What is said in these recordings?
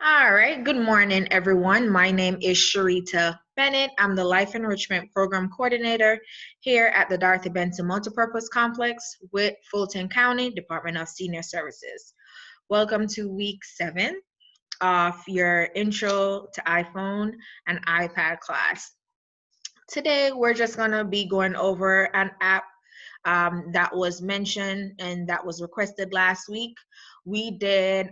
All right. Good morning, everyone. My name is Sharita Bennett. I'm the Life Enrichment Program Coordinator here at the Dorothy Benson Multipurpose Complex with Fulton County Department of Senior Services. Welcome to week 7 of your Intro to iPhone and iPad class. Today, we're just going to be going over an app that was mentioned and that was requested last week. We did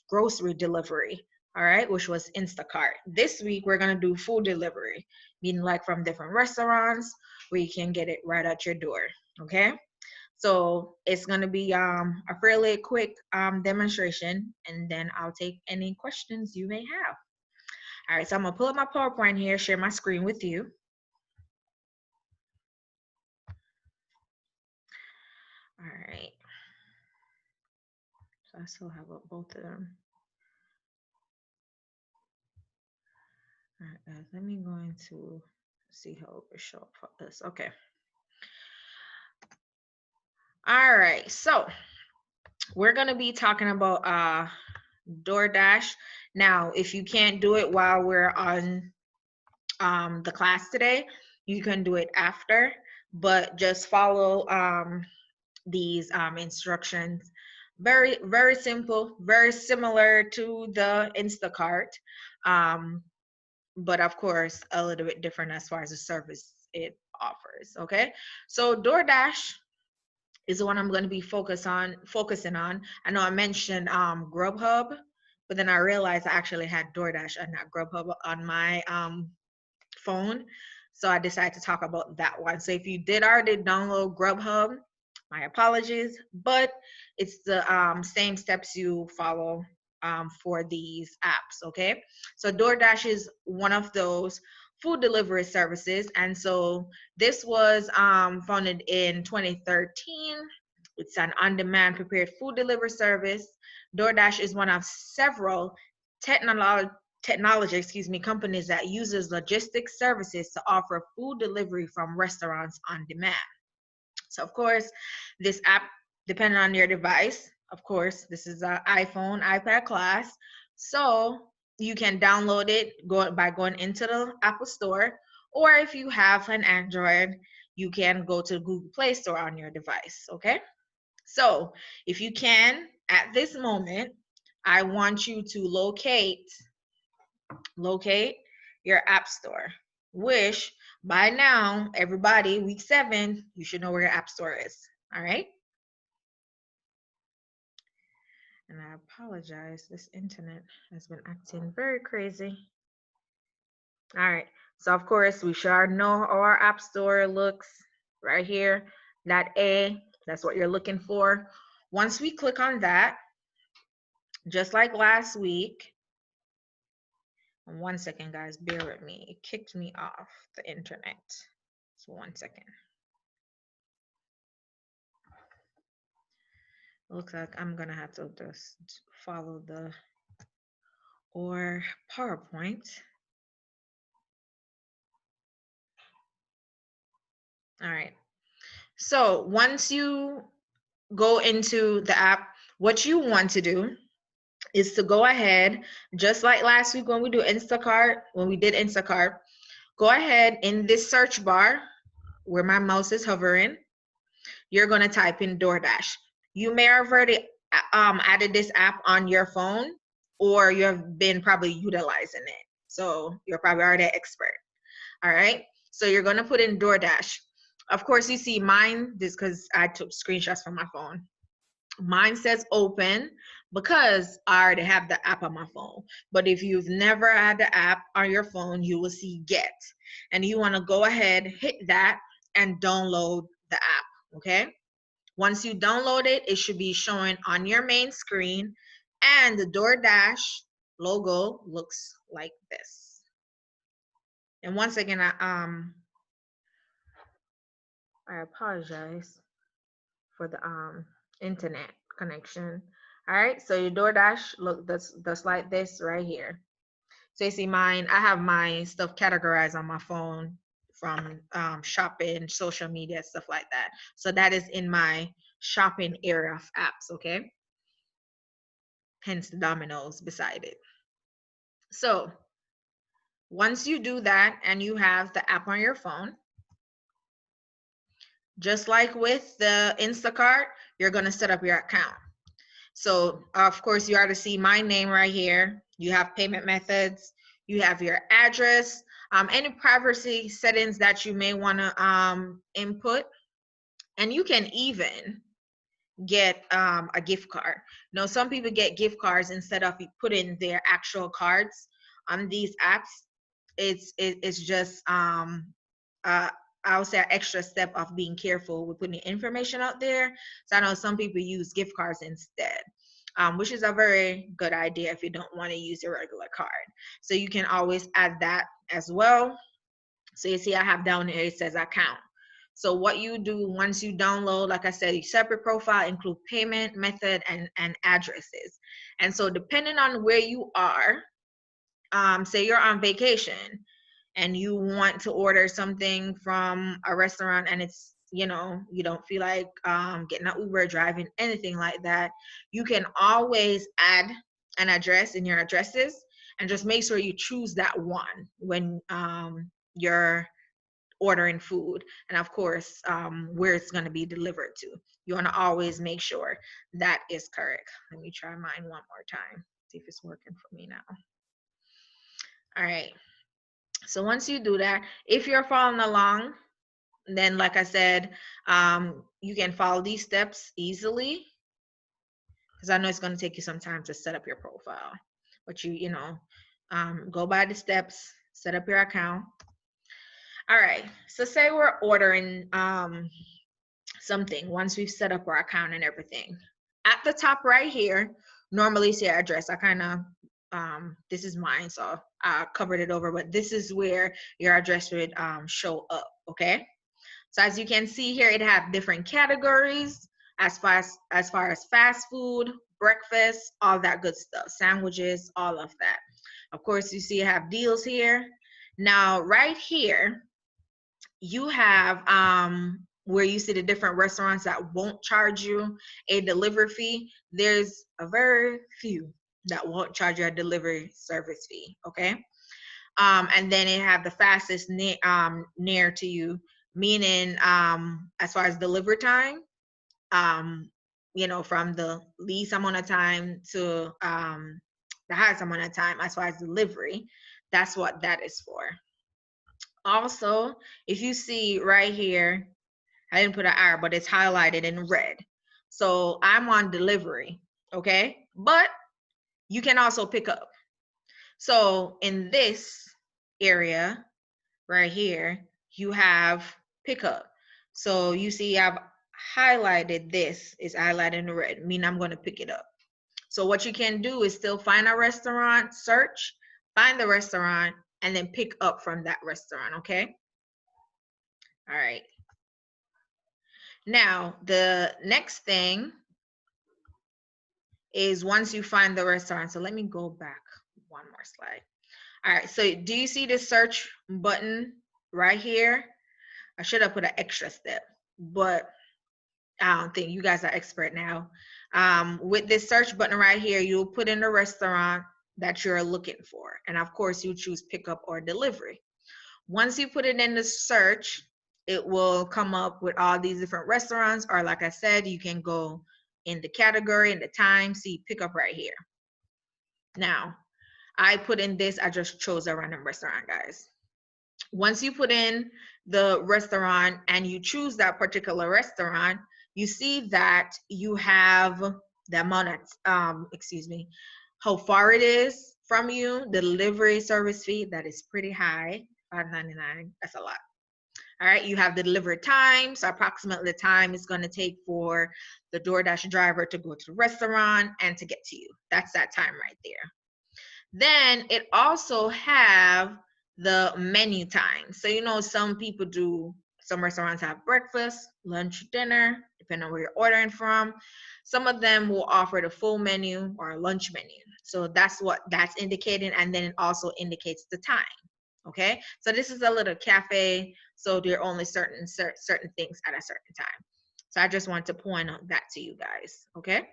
grocery delivery, all right, which was Instacart. This week, we're going to do food delivery, meaning like from different restaurants where you can get it right at your door, okay? So it's going to be a fairly quick demonstration, and then I'll take any questions you may have. All right, so I'm going to pull up my PowerPoint here, share my screen with you. All right. So I still have both of them. All right, guys, let me go into see how it will show up for this. Okay. All right, so we're gonna be talking about DoorDash. Now, if you can't do it while we're on the class today, you can do it after, but just follow these instructions. Very, very simple, very similar to the Instacart. But of course a little bit different as far as the service it offers. Okay, so DoorDash is the one I'm going to be focusing on. I know I mentioned Grubhub, but then I realized I actually had DoorDash and not Grubhub on my phone, so I decided to talk about that one. So if you did already download Grubhub, my apologies, but it's the same steps you follow for these apps, okay? So DoorDash is one of those food delivery services, and so this was founded in 2013. It's an on-demand prepared food delivery service. DoorDash is one of several technology companies that uses logistics services to offer food delivery from restaurants on demand. So of course, this app, depending on your device, of course, this is an iPhone, iPad class. So you can download it by going into the Apple Store, or if you have an Android, you can go to the Google Play Store on your device, okay? So if you can, at this moment, I want you to locate your app store, which by now, everybody, week 7, you should know where your app store is. All right. And I apologize, this internet has been acting very crazy. All right. So of course, we should know how our app store looks right here. That A, that's what you're looking for. Once we click on that, just like last week, and 1 second, guys, bear with me. It kicked me off the internet. So 1 second. Looks like I'm gonna have to just follow the or PowerPoint. All right. So once you go into the app, what you want to do is to go ahead, just like last week when we did Instacart, go ahead in this search bar where my mouse is hovering, you're gonna type in DoorDash. You may have already added this app on your phone, or you have been probably utilizing it. So you're probably already an expert. All right. So you're gonna put in DoorDash. Of course, you see mine, this because I took screenshots from my phone. Mine says open because I already have the app on my phone. But if you've never had the app on your phone, you will see get. And you want to go ahead, hit that, and download the app. Okay. Once you download it, it should be showing on your main screen, and the DoorDash logo looks like this. And once again, I apologize for the internet connection. All right, so your DoorDash look that's like this right here. So you see mine, I have my stuff categorized on my phone from shopping, social media, stuff like that. So that is in my shopping area of apps, okay? Hence the dominoes beside it. So once you do that and you have the app on your phone, just like with the Instacart, you're going to set up your account. So of course you ought to see my name right here. You have payment methods, you have your address, any privacy settings that you may want to input, and you can even get a gift card. Now some people get gift cards instead of putting their actual cards on these apps. It's just I would say an extra step of being careful with putting information out there. So I know some people use gift cards instead, which is a very good idea if you don't want to use your regular card. So you can always add that as well. So you see I have down here, it says account. So what you do once you download, like I said, your separate profile include payment method and addresses. And so depending on where you are, say you're on vacation and you want to order something from a restaurant and it's, you don't feel like getting an Uber, driving, anything like that, you can always add an address in your addresses and just make sure you choose that one when you're ordering food, and of course where it's going to be delivered to. You want to always make sure that is correct. Let me try mine one more time, see if it's working for me now. All right, so once you do that, if you're following along, then like I said, you can follow these steps easily, because I know it's going to take you some time to set up your profile, but go by the steps, set up your account. All right, so say we're ordering something once we've set up our account and everything. At the top right here, normally say address. I kind of this is mine, so I covered it over, but this is where your address would show up. Okay, so as you can see here, it have different categories as far as fast food, breakfast, all that good stuff, sandwiches, all of that. Of course, you see I have deals here. Now right here you have where you see the different restaurants that won't charge you a delivery fee. There's a very few that won't charge you a delivery service fee. Okay, and then it have the fastest near to you, meaning as far as delivery time, from the least amount of time to the highest amount of time as far as delivery. That's what that is for. Also, if you see right here, I didn't put an R, but it's highlighted in red. So I'm on delivery, okay? But you can also pick up. So in this area right here, you have pickup. So you see I've highlighted this, is highlighted in red, meaning I'm going to pick it up. So what you can do is still find a restaurant, search, find the restaurant, and then pick up from that restaurant, okay? All right. Now, the next thing is once you find the restaurant. So let me go back one more slide. All right. So do you see the search button right here? I should have put an extra step, but I don't think you guys are expert now. With this search button right here, you'll put in the restaurant that you're looking for. And of course, you choose pickup or delivery. Once you put it in the search, it will come up with all these different restaurants, or like I said, you can go in the category and the time, see pickup right here. Now, I put in this, I just chose a random restaurant, guys. Once you put in the restaurant and you choose that particular restaurant, you see that you have the amount of, how far it is from you, the delivery service fee, that is pretty high, $5.99, that's a lot. All right, you have the delivery time, so approximately the time it's going to take for the DoorDash driver to go to the restaurant and to get to you. That's that time right there. Then it also have the menu time. So some people some restaurants have breakfast, lunch, dinner, depending on where you're ordering from. Some of them will offer the full menu or a lunch menu. So that's what that's indicating, and then it also indicates the time. Okay, so this is a little cafe, so there are only certain things at a certain time. So I just want to point out that to you guys. Okay,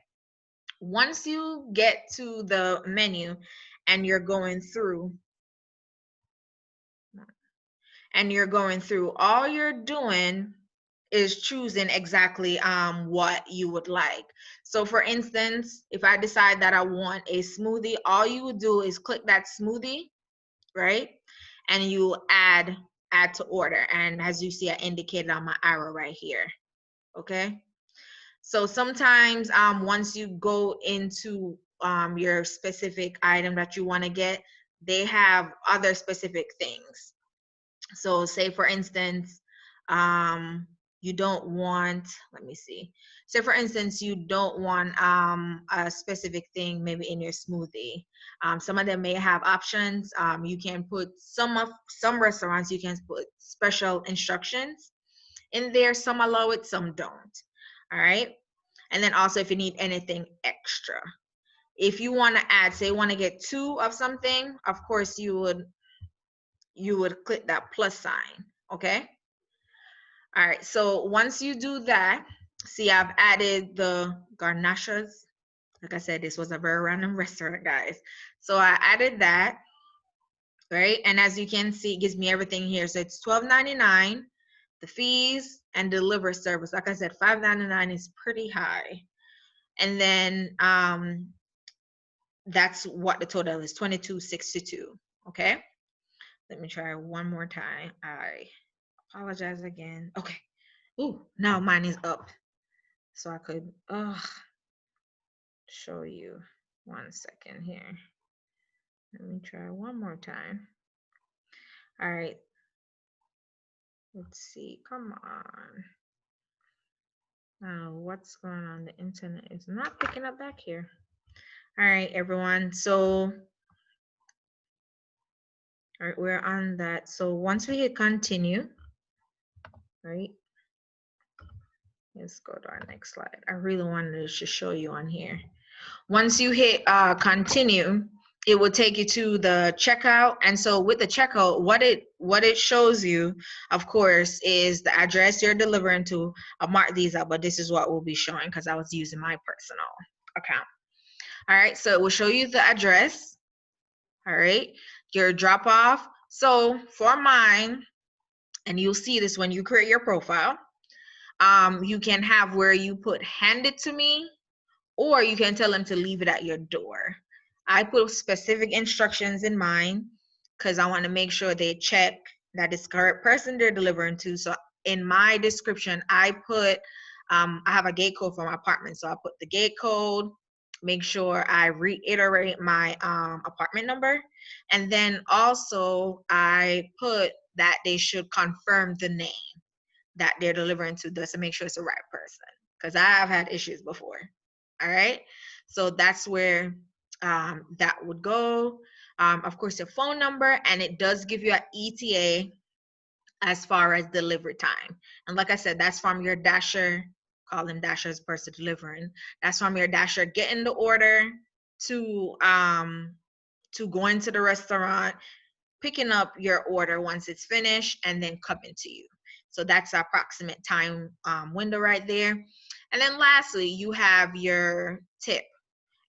once you get to the menu and you're going through, all you're doing is choosing exactly what you would like. So for instance, if I decide that I want a smoothie, all you would do is click that smoothie, right? And you add to order. And as you see, I indicated on my arrow right here. Okay. So sometimes once you go into your specific item that you want to get, they have other specific things. So say for instance, you don't want, let me see. Say for instance, you don't want a specific thing maybe in your smoothie. Some of them may have options. You can put some restaurants, you can put special instructions in there. Some allow it, some don't. All right. And then also if you need anything extra, if you want to add, say you want to get 2 of something, of course you would click that plus sign. Okay. All right. So once you do that, see, I've added the garnachas. Like I said, this was a very random restaurant, guys. So I added that, right? And as you can see, it gives me everything here. So it's $12.99, the fees and deliver service. Like I said, $5.99 is pretty high. And then that's what the total is, $22.62. Okay. Let me try one more time. I apologize again. Okay. Ooh, now mine is up. So I could show you. 1 second here. Let me try one more time. All right. Let's see. Come on. Now, what's going on? The internet is not picking up back here. All right, everyone. So, all right, we're on that. So once we hit continue, right? Let's go to our next slide. I really wanted to just show you on here. Once you hit continue, it will take you to the checkout. And so with the checkout, what it shows you, of course, is the address you're delivering to. I'll mark these up, but this is what we'll be showing because I was using my personal account. All right, so it will show you the address. All right, your drop off. So for mine, and you'll see this when you create your profile, you can have where you put hand it to me, or you can tell them to leave it at your door. I put specific instructions in mine because I want to make sure they check that it's the correct person they're delivering to. So in my description, I put, I have a gate code for my apartment. So I put the gate code, make sure I reiterate my apartment number. And then also I put that they should confirm the name that they're delivering to, just to make sure it's the right person. Because I have had issues before. All right. So that's where that would go. Of course, your phone number, and it does give you an ETA as far as delivery time. And like I said, that's from your dasher, call them dashers, person delivering. That's from your dasher getting the order to going to the restaurant, picking up your order once it's finished, and then coming to you. So that's the approximate time window right there. And then lastly, you have your tip.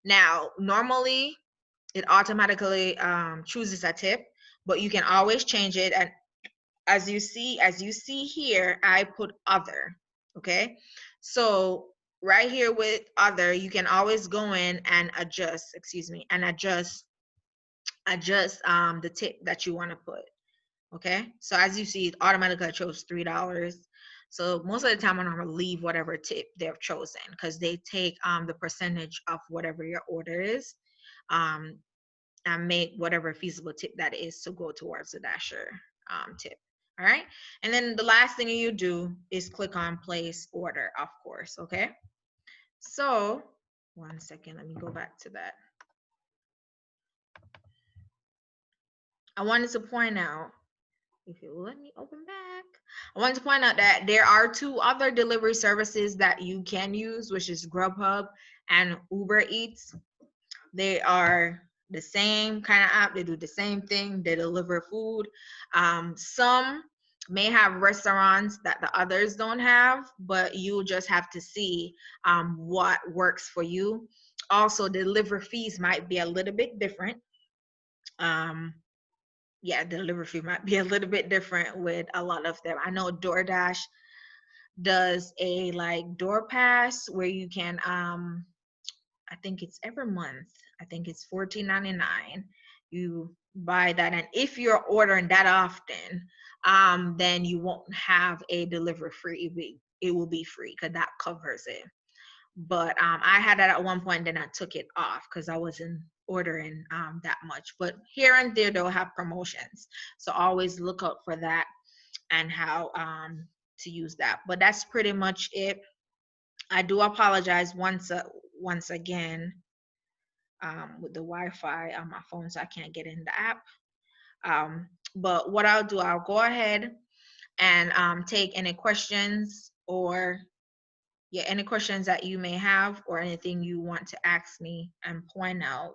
Now, normally it automatically chooses a tip, but you can always change it. And as you see here, I put other. Okay. So right here with other, you can always go in and adjust, the tip that you want to put. Okay, so as you see, it automatically chose $3. So most of the time I'm gonna leave whatever tip they've chosen because they take the percentage of whatever your order is, and make whatever feasible tip that is to go towards the dasher tip. All right, and then the last thing you do is click on place order, of course. Okay, so 1 second, let me go back to that. I wanted to point out, if you let me open back, I wanted to point out that there are 2 other delivery services that you can use, which is Grubhub and Uber Eats. They are the same kind of app. They do the same thing. They deliver food. Some may have restaurants that the others don't have, but you just have to see what works for you. Also, delivery fees might be a little bit different. Yeah, delivery fee might be a little bit different with a lot of them. I know DoorDash does a like door pass where you can I think it's every month. I think it's $14.99. You buy that, and if you're ordering that often, then you won't have a delivery fee. It will be free because that covers it. But I had that at one point, then I took it off because I wasn't ordering that much. But here and there, they'll have promotions, so always look out for that and how to use that. But that's pretty much it. I do apologize once again with the Wi-Fi on my phone, so I can't get in the app. But what I'll do, I'll go ahead and take any questions or yeah, any questions that you may have or anything you want to ask me and point out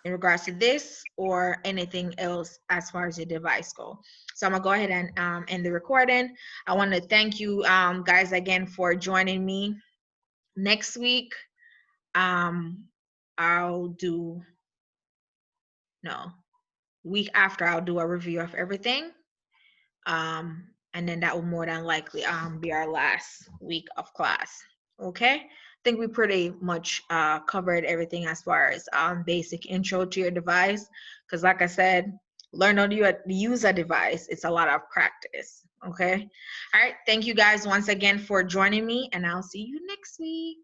in regards to this or anything else as far as your device go. So I'm gonna go ahead and end the recording. I want to thank you guys again for joining me. Next week, I'll do no week after I'll do a review of everything. And then that will more than likely be our last week of class. Okay, I think we pretty much covered everything as far as basic intro to your device, because like I said, learn how to use a device. It's a lot of practice. Okay, all right, thank you guys once again for joining me, and I'll see you next week.